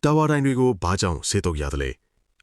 တာဝါတိုင်းတွေကိုဘာကြောင့်ဆေးတုပ်ရသလဲ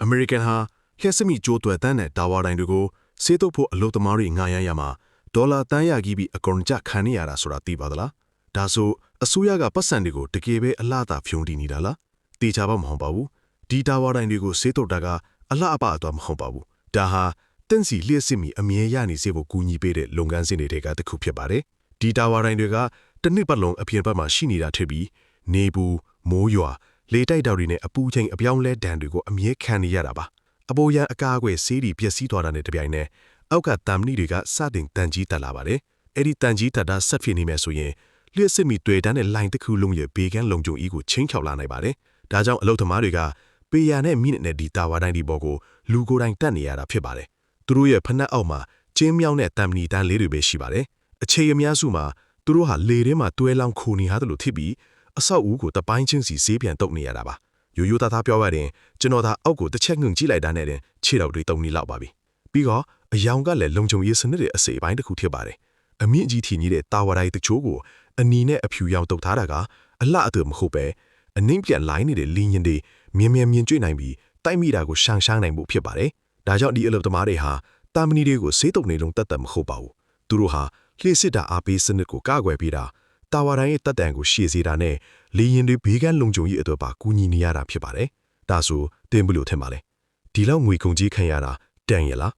အမေရိကန်ဟာလျှက်စမိကျိုးသွဲတန်းတဲ့တာဝါတိုင်းတွေကိုဆေးတုပ်ဖို့အလုပ်သမားတွေငှားရမ်းရမှာဒေါ်လာတန်းရကြီးပြီးအကုန်ကြခံနေရတာဆိုတာသိပါသလားဒါဆိုအစိုးရကပတ်စံတွေကိုတကယ်ပဲအလားအသာဖြုံးတီးနေတာလားတေချာပါမဟုတ်ပါဘူးဒီတာဝါတိုင်းတွေကိုဆေးတုပ်တာကအလားအပအတော့မဟုတ်ပါဘူးဒါဟာတင့်စီလျှက်စမိအမြဲရနေစေဖို့ကူညီပေးတဲ့လုပ်ငန်းစဉ်တွေကတစ်ခုဖြစ်ပါတယ်ဒီတာဝါတိုင်းတွေကတစ်နှစ်ပတ်လုံးအပြင်ဘက်မှာရှိနေတာထက်ပြီးနေပူမိုးရွာလေတိုက်တောက်တွေနဲ့အပူချိန်အပြောင်းလဲဒဏ်တွေကိုအမြဲခံနေရတာပါအပေါ်ရန်အကာအကွယ်ဆေးတွေပျက်စီးသွားတာနဲ့တပြိုင်နက်အောက်ကတမ်နီတွေကစတင်တန်ကြီးတက်လာပါတယ်အဲ့ဒီတန်ကြီးတက်တာဆက်ဖြစ်နေမယ်ဆိုရင်လျှက်စစ်မီတွေ့တန်းတဲ့လိုင်းတစ်ခုလုံးရဲ့ဘေးကန်းလုံခြုံရေးကိုချင်းချောက်လာနိုင်ပါတယ်ဒါကြောင့်အလုပ်သမားတွေကပေယာနဲ့မိနစ်နဲ့ဒီတာဝါတိုင်းဒီဘောကိုလူကိုယ်တိုင်တက်နေရတာဖြစ်ပါတယ်သူတို့ရဲ့ဖနက်အောက်မှာကျင်းမြောင်းတဲ့တမ်နီတန်းလေးတွေပဲရှိပါတယ်အခြေအများစုမှာသူတို့ဟာလေထဲမှာတွဲလောင်းခိုနေရတယ်လို့ထင်ပြီးအဆောက်အဦကိုတပိုင်းချင်းစီဆေးပြန်တုပ်နေရတာပါရိုးရိုးသားသားပြောရရင်ကျွန်တော်သာအောက်ကိုတစ်ချက်ငှုံကြည့်လိုက်တာနဲ့တင်ခြေတော်တွေတုံနေလောက်ပါပြီပြီးတော့အယောင်ကလည်းလုံခြုံရေးစနစ်ရဲ့အစိပ်ပိုင်းတစ်ခုဖြစ်ပါတယ်အမြင့်ကြီးထီကြီးတဲ့တာဝါတိုင်းတချို့ကိုအနီနဲ့အဖြူရောင်တုပ်ထားတာကအလှအသွမဟုတ်ပဲအနှိမ့်ပြန်လိုင်းနေတဲ့လင်းရင်တွေမြင်ကျွေ့နိုင်ပြီးတိုက်မိတာကိုရှောင်နိုင်မှုဖြစ်ပါတယ်ဒါကြောင့်ဒီအလုပ်သမားတွေဟာတာမနီတွေကိုဆေးတုပ်နေလုံးတတ်မဟုတ်ပါဘူးသူတို့ဟာလှည့်စစ်တာအားပေးစနစ်ကိုကာကွယ်ပေးတာတာဝါတိုင်းရဲ့တက်တန်ကိုရှေ့စေတာနဲ့လေရင်တွေဘေးကန်းလုံခြုံရေးအတွက်ပါကူညီနေရတာဖြစ်ပါတယ်ဒါဆိုတင်ဘူးလို့ထင်ပါလေဒီလောက်ငွေကုန်ကြီးခံရတာတန်ရလား